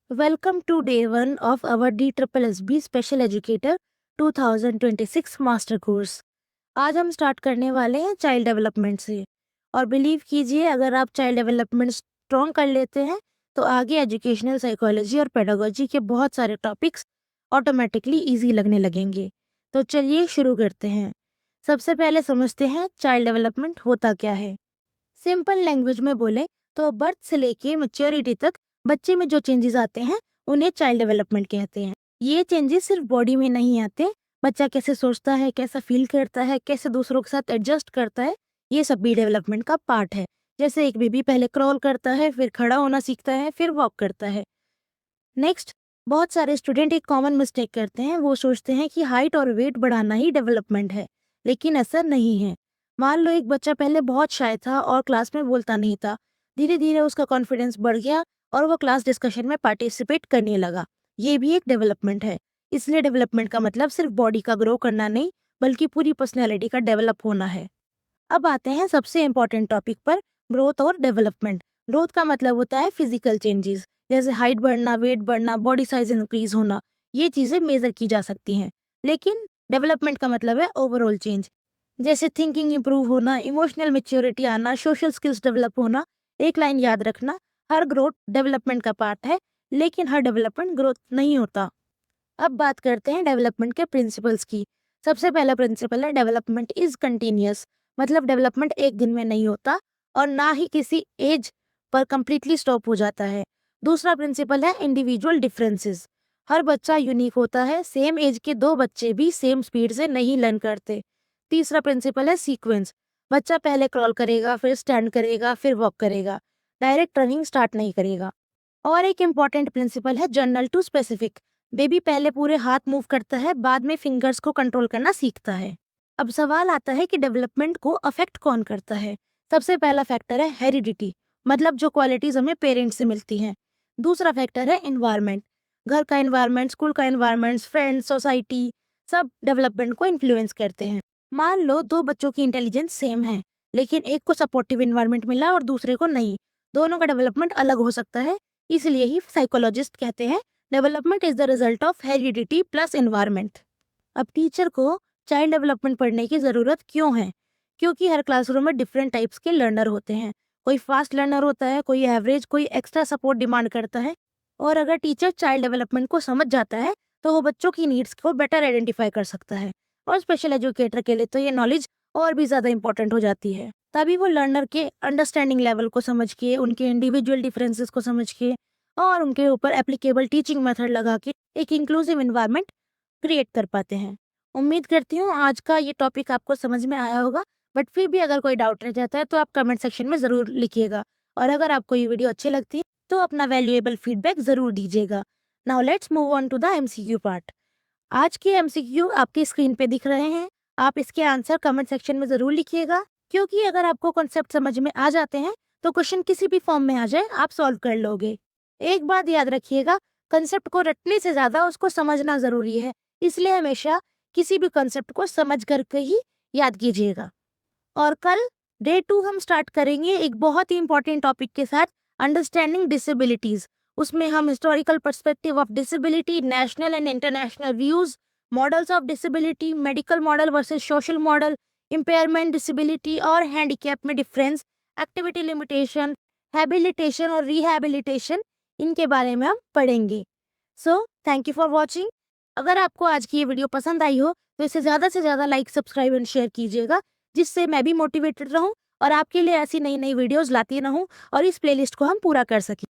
Welcome to day 1 of our DSSB Special Educator 2026 master course. आज हम start करने वाले हैं चाइल्ड डेवलपमेंट से। और बिलीव कीजिए, अगर आप चाइल्ड डेवलपमेंट स्ट्रॉन्ग कर लेते हैं तो आगे एजुकेशनल साइकोलॉजी और पेडागोजी के बहुत सारे टॉपिक्स ऑटोमेटिकली इजी लगने लगेंगे। तो चलिए शुरू करते हैं। सबसे पहले समझते हैं चाइल्ड डेवलपमेंट होता क्या है। सिंपल लैंग्वेज में बोले तो बर्थ से लेके मैच्योरिटी तक बच्चे में जो चेंजेस आते हैं उन्हें चाइल्ड डेवलपमेंट कहते हैं। ये चेंजेस सिर्फ बॉडी में नहीं आते, बच्चा कैसे सोचता है, कैसा फील करता है, कैसे दूसरों के साथ एडजस्ट करता है, ये सब भी डेवलपमेंट का पार्ट है। जैसे एक बेबी पहले क्रॉल करता है, फिर खड़ा होना सीखता है, फिर वॉक करता है। नेक्स्ट, बहुत सारे स्टूडेंट एक कॉमन मिस्टेक करते हैं। वो सोचते हैं कि हाइट और वेट बढ़ाना ही डेवलपमेंट है, लेकिन ऐसा नहीं है। मान लो एक बच्चा पहले बहुत शाय था और क्लास में बोलता नहीं था। धीरे धीरे उसका कॉन्फिडेंस बढ़ गया और वो क्लास डिस्कशन में पार्टिसिपेट करने लगा। ये भी एक डेवलपमेंट है। इसलिए डेवलपमेंट का मतलब सिर्फ बॉडी का ग्रो करना नहीं, बल्कि पूरी पर्सनैलिटी का डेवलप होना है। अब आते हैं सबसे इम्पोर्टेंट टॉपिक पर, ग्रोथ और डेवलपमेंट। ग्रोथ का मतलब होता है फिजिकल चेंजेस, जैसे हाइट बढ़ना, वेट बढ़ना, बॉडी साइज इंक्रीज होना। ये चीजें मेजर की जा सकती हैं। लेकिन डेवलपमेंट का मतलब है ओवरऑल चेंज, जैसे थिंकिंग इंप्रूव होना, इमोशनल मेच्योरिटी आना, सोशल स्किल्स डेवलप होना। एक लाइन याद रखना, हर ग्रोथ डेवलपमेंट का पार्ट है, लेकिन हर डेवलपमेंट ग्रोथ नहीं होता। अब बात करते हैं डेवलपमेंट के प्रिंसिपल्स की। सबसे पहला प्रिंसिपल है डेवलपमेंट इज कंटिन्यूअस, मतलब डेवलपमेंट एक दिन में नहीं होता और ना ही किसी एज पर कंप्लीटली स्टॉप हो जाता है। दूसरा प्रिंसिपल है इंडिविजुअल डिफरेंसेस, हर बच्चा यूनिक होता है, सेम एज के दो बच्चे भी सेम स्पीड से नहीं लर्न करते। तीसरा प्रिंसिपल है सीक्वेंस, बच्चा पहले क्रॉल करेगा, फिर स्टैंड करेगा, फिर वॉक करेगा, डायरेक्ट रनिंग स्टार्ट नहीं करेगा। और एक इम्पॉर्टेंट प्रिंसिपल है जर्नल टू स्पेसिफिक, बेबी पहले पूरे हाथ मूव करता है, बाद में फिंगर्स को कंट्रोल करना सीखता है। अब सवाल आता है कि डेवलपमेंट को अफेक्ट कौन करता है। सबसे पहला फैक्टर है हेरिडिटी, मतलब जो क्वालिटीज हमें पेरेंट्स से मिलती हैं। दूसरा फैक्टर है एनवायरनमेंट, घर का एनवायरनमेंट, स्कूल का एनवायरनमेंट, फ्रेंड्स, सोसाइटी, सब डेवलपमेंट को इन्फ्लुएंस करते हैं। मान लो दो बच्चों की इंटेलिजेंस सेम है, लेकिन एक को सपोर्टिव एनवायरनमेंट मिला और दूसरे को नहीं। दोनों का डेवलपमेंट अलग हो सकता है। इसलिए ही साइकोलॉजिस्ट कहते हैं development is the result of heredity plus environment. अब टीचर को चाइल्ड डेवलपमेंट पढ़ने की ज़रूरत क्यों है? क्योंकि हर क्लासरूम में डिफरेंट टाइप्स के लर्नर होते हैं। कोई फास्ट लर्नर होता है, कोई एवरेज, कोई एक्स्ट्रा सपोर्ट डिमांड करता है। और अगर टीचर चाइल्ड डेवलपमेंट को समझ जाता है तो वो बच्चों की नीड्स को बेटर आइडेंटिफाई कर सकता है। और स्पेशल एजुकेटर के लिए तो ये नॉलेज और भी ज़्यादा इंपॉर्टेंट हो जाती है। तभी वो लर्नर के अंडरस्टैंडिंग लेवल को समझ के, उनके इंडिविजुअल डिफरेंसेस को समझ के और उनके ऊपर एप्लीकेबल टीचिंग मेथड लगा के एक इंक्लूसिव एनवायरनमेंट क्रिएट कर पाते हैं। उम्मीद करती हूँ आज का ये टॉपिक आपको समझ में आया होगा, बट फिर भी अगर कोई डाउट रह जाता है तो आप कमेंट सेक्शन में ज़रूर लिखिएगा। और अगर आपको ये वीडियो अच्छी लगती है तो अपना वैल्यूएबल फीडबैक ज़रूर दीजिएगा। Now let's move on to the MCQ part. आज के एमसीक्यू आपकी स्क्रीन पे दिख रहे हैं। आप इसके आंसर कमेंट सेक्शन में ज़रूर लिखिएगा, क्योंकि अगर आपको कॉन्सेप्ट समझ में आ जाते हैं तो क्वेश्चन किसी भी फॉर्म में आ जाए आप सॉल्व कर लोगे। एक बात याद रखिएगा, कंसेप्ट को रटने से ज़्यादा उसको समझना ज़रूरी है। इसलिए हमेशा किसी भी कंसेप्ट को समझ करके ही याद कीजिएगा। और कल डे 2 हम स्टार्ट करेंगे एक बहुत ही इंपॉर्टेंट टॉपिक के साथ, अंडरस्टैंडिंग डिसेबिलिटीज। उसमें हम historical perspective of disability, national and international views, models of disability, medical model versus social model, impairment, disability और हैंडीकैप में डिफरेंस, एक्टिविटी लिमिटेशन, हैबिलिटेशन और रिहैबिलिटेशन, इनके बारे में हम पढ़ेंगे। So thank you for watching. अगर आपको आज की ये वीडियो पसंद आई हो तो इसे ज़्यादा से ज़्यादा लाइक, सब्सक्राइब एंड शेयर कीजिएगा, जिससे मैं भी मोटिवेटेड रहूं और आपके लिए ऐसी नई नई वीडियोस लाती रहूं और इस प्लेलिस्ट को हम पूरा कर सकें।